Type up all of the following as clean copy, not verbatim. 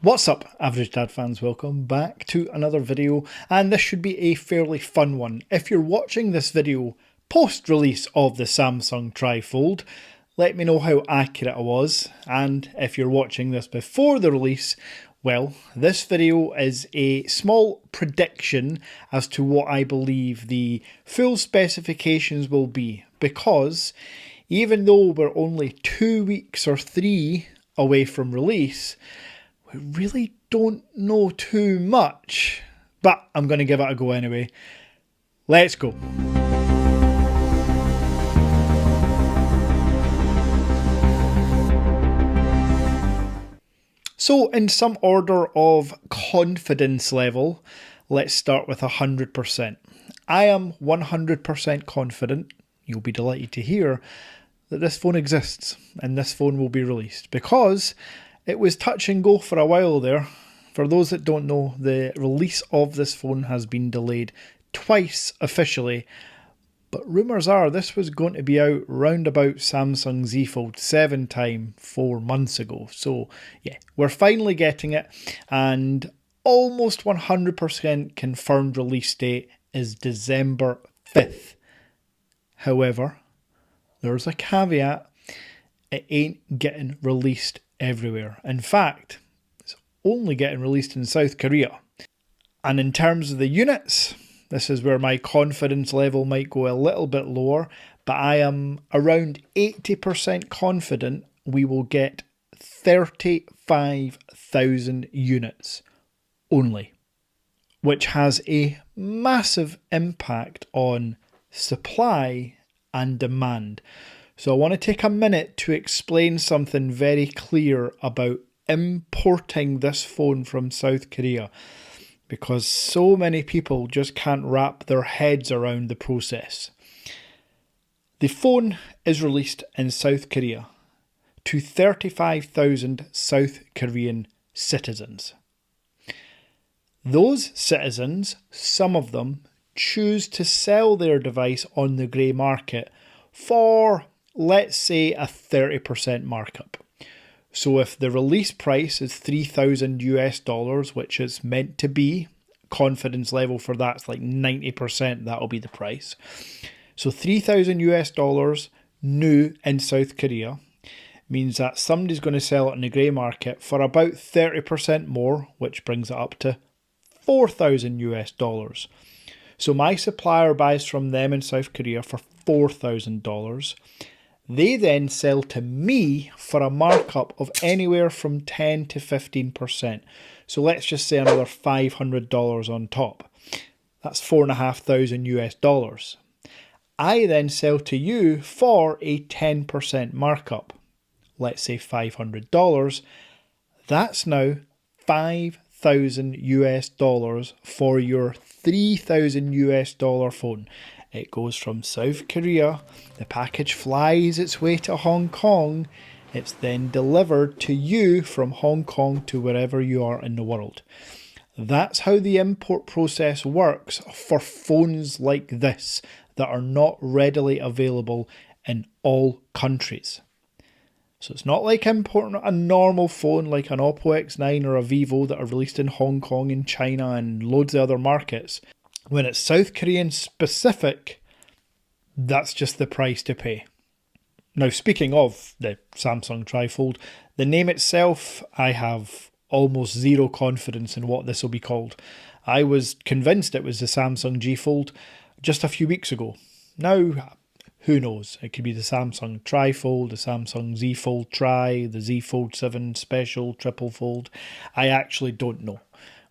What's up, Average Dad fans? Welcome back to another video, and this should be a fairly fun one. If you're watching this video post-release of the Samsung Tri-Fold, let me know how accurate I was, and if you're watching this before the release, well, this video is a small prediction as to what I believe the full specifications will be, because even though we're only 2 weeks or 3 away from release, we really don't know too much, but I'm going to give it a go anyway. Let's go. So in some order of confidence level, let's start with 100%. I am 100% confident, you'll be delighted to hear, that this phone exists and this phone will be released, because it was touch and go for a while there. For those that don't know, the release of this phone has been delayed twice officially, but rumours are this was going to be out round about Samsung Z Fold 7 time 4 months ago. So yeah, we're finally getting it, and almost 100% confirmed release date is December 5th. However, there's a caveat: it ain't getting released everywhere. In fact, it's only getting released in South Korea. And in terms of the units, this is where my confidence level might go a little bit lower, but I am around 80% confident we will get 35,000 units only, which has a massive impact on supply and demand. So I want to take a minute to explain something very clear about importing this phone from South Korea, because so many people just can't wrap their heads around the process. The phone is released in South Korea to 35,000 South Korean citizens. Those citizens, some of them, choose to sell their device on the grey market for, let's say, a 30% markup. So if the release price is $3,000, which is meant to be, confidence level for that's like 90%, that'll be the price. So $3,000 new in South Korea means that somebody's going to sell it in the grey market for about 30% more, which brings it up to $4,000. So my supplier buys from them in South Korea for $4,000. They then sell to me for a markup of anywhere from 10 to 15%. So let's just say another $500 on top. That's $4,500. I then sell to you for a 10% markup. Let's say $500. That's now $5,000 for your $3,000 phone. It goes from South Korea, the package flies its way to Hong Kong, it's then delivered to you from Hong Kong to wherever you are in the world. That's how the import process works for phones like this that are not readily available in all countries. So it's not like importing a normal phone like an Oppo X9 or a Vivo that are released in Hong Kong and China and loads of other markets. When it's South Korean specific, that's just the price to pay. Now, speaking of the Samsung Tri-Fold, the name itself, I have almost zero confidence in what this will be called. I was convinced it was the Samsung G Fold just a few weeks ago. Now, who knows? It could be the Samsung Tri-Fold, the Samsung Z Fold Tri, the Z Fold 7 Special, Triple Fold. I actually don't know.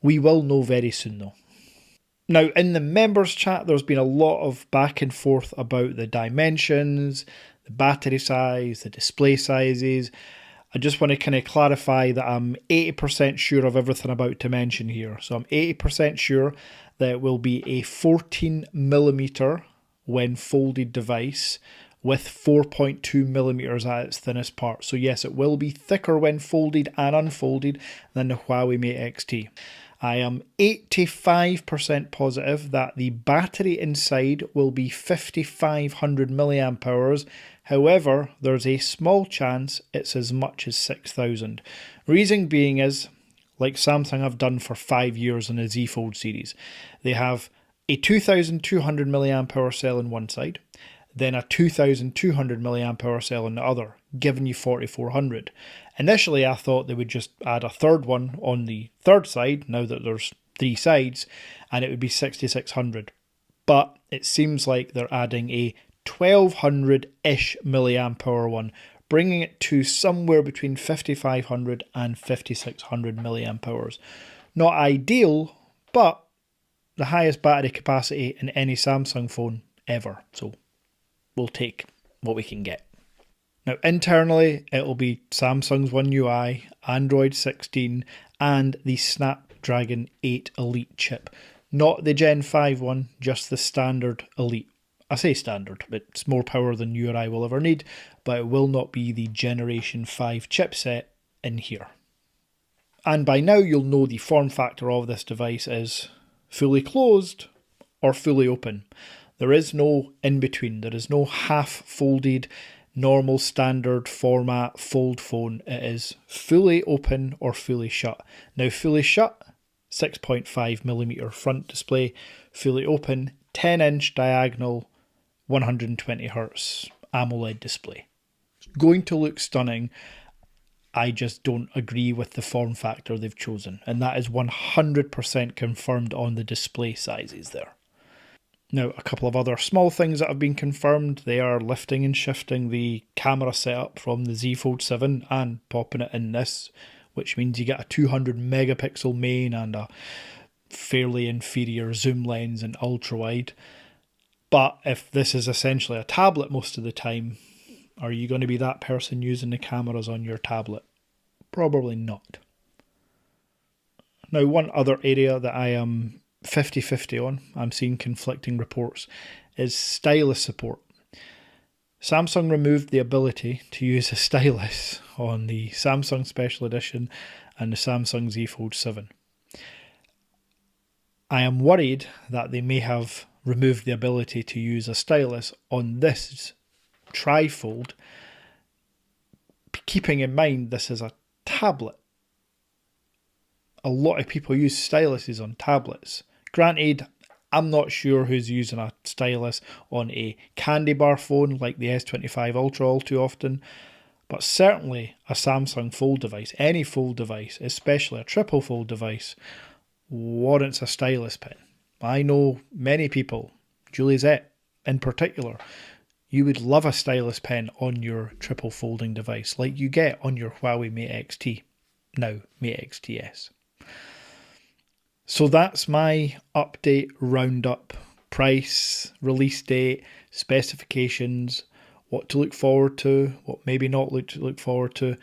We will know very soon though. Now, in the members chat, there's been a lot of back and forth about the dimensions, the battery size, the display sizes. I just want to kind of clarify that I'm 80% sure of everything I'm about to mention here. So I'm 80% sure that it will be a 14mm when folded device with 4.2 millimeters at its thinnest part. So yes, it will be thicker when folded and unfolded than the Huawei Mate X-T. I am 85% positive that the battery inside will be 5,500 milliamp hours. However, there's a small chance it's as much as 6,000. Reason being is, like Samsung have done for 5 years in the Z Fold series. They have a 2200 milliamp hour cell on one side, then a 2200 milliamp hour cell on the other, giving you 4400. Initially, I thought they would just add a third one on the third side, now that there's 3 sides, and it would be 6600. But it seems like they're adding a 1200-ish milliamp hour one, bringing it to somewhere between 5500 and 5600 milliamp hours. Not ideal, but the highest battery capacity in any Samsung phone ever. So we'll take what we can get. Now internally, it'll be Samsung's One UI, Android 16, and the Snapdragon 8 Elite chip. Not the Gen 5 one, just the standard Elite. I say standard, it's more power than you or I will ever need, but it will not be the Generation 5 chipset in here. And by now you'll know the form factor of this device is fully closed or fully open. There is no in between, there is no half folded, normal standard format fold phone. It is fully open or fully shut. Now fully shut, 6.5mm front display, fully open, 10-inch diagonal, 120Hz AMOLED display. It's going to look stunning. I just don't agree with the form factor they've chosen, and that is 100% confirmed on the display sizes there. Now, a couple of other small things that have been confirmed. They are lifting and shifting the camera setup from the Z Fold 7 and popping it in this, which means you get a 200 megapixel main and a fairly inferior zoom lens and ultra wide. But if this is essentially a tablet most of the time, are you going to be that person using the cameras on your tablet? Probably not. Now, one other area that I am 50-50 on, I'm seeing conflicting reports, is stylus support. Samsung removed the ability to use a stylus on the Samsung Special Edition and the Samsung Z Fold 7. I am worried that they may have removed the ability to use a stylus on this trifold, keeping in mind this is a tablet. A lot of people use styluses on tablets. Granted, I'm not sure who's using a stylus on a candy bar phone like the S25 Ultra all too often, but certainly a Samsung Fold device, any Fold device, especially a triple Fold device, warrants a stylus pen. I know many people, Juliette in particular, you would love a stylus pen on your triple folding device like you get on your Huawei Mate XT, now Mate XTS. So that's my update roundup. Price, release date, specifications, what to look forward to, what maybe not look forward to.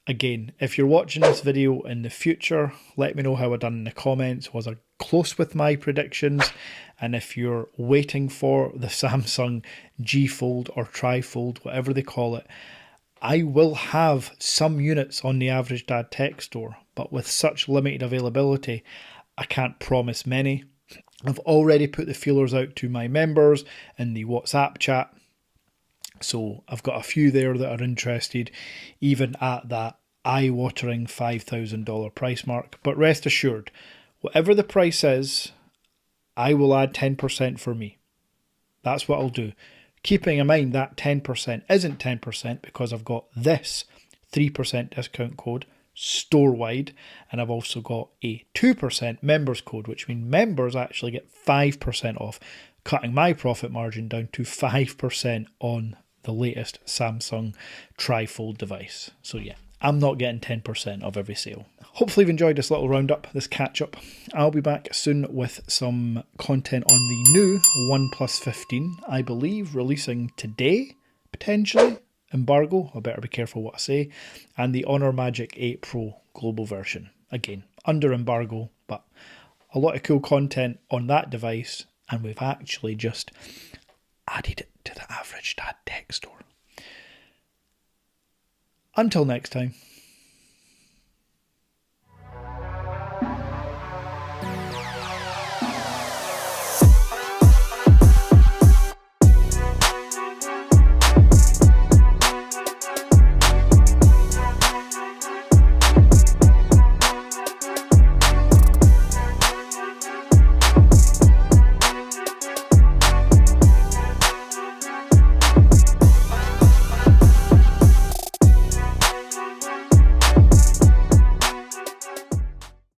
Again, if you're watching this video in the future, let me know how I done in the comments. Was I close with my predictions? And if you're waiting for the Samsung G Fold or Trifold, whatever they call it, I will have some units on the Average Dad Tech store, but with such limited availability, I can't promise many. I've already put the feelers out to my members in the WhatsApp chat, so I've got a few there that are interested, even at that eye-watering $5,000 price mark. But rest assured, whatever the price is, I will add 10% for me. That's what I'll do. Keeping in mind that 10% isn't 10% because I've got this 3% discount code store-wide, and I've also got a 2% members code, which means members actually get 5% off, cutting my profit margin down to 5% on the latest Samsung Trifold device. So yeah, I'm not getting 10% of every sale. Hopefully you've enjoyed this little roundup, this catch-up. I'll be back soon with some content on the new OnePlus 15, I believe, releasing today, potentially. Embargo, I better be careful what I say, and the Honor Magic 8 Pro global version. Again, under embargo, but a lot of cool content on that device, and we've actually just added it to the Average Dad Tech store. Until next time.